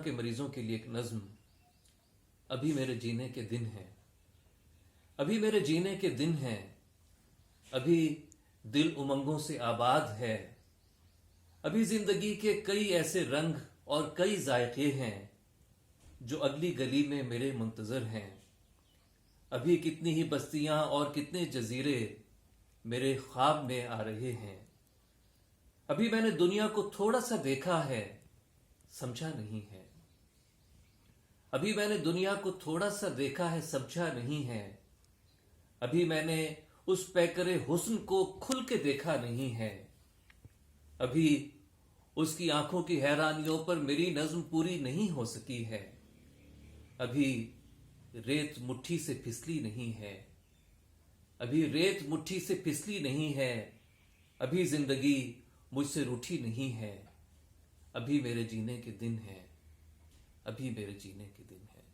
के मरीजों के लिए एक नज्म। अभी मेरे जीने के दिन हैं, अभी मेरे जीने के दिन हैं, अभी दिल उमंगों से आबाद है, अभी जिंदगी के कई ऐसे रंग और कई जायके हैं जो अगली गली में मेरे मुंतजर हैं। अभी कितनी ही बस्तियां और कितने जजीरे मेरे ख्वाब में आ रहे हैं। अभी मैंने दुनिया को थोड़ा सा देखा है, समझा नहीं है। अभी मैंने दुनिया को थोड़ा सा देखा है, समझा नहीं है। अभी मैंने उस पैकरे हुस्न को खुल के देखा नहीं है। अभी उसकी आंखों की हैरानियों पर मेरी नज्म पूरी नहीं हो सकी है। अभी रेत मुट्ठी से फिसली नहीं है, अभी रेत मुट्ठी से फिसली नहीं है। अभी जिंदगी मुझसे रूठी नहीं है। अभी मेरे जीने के दिन हैं, अभी मेरे जीने के दिन हैं।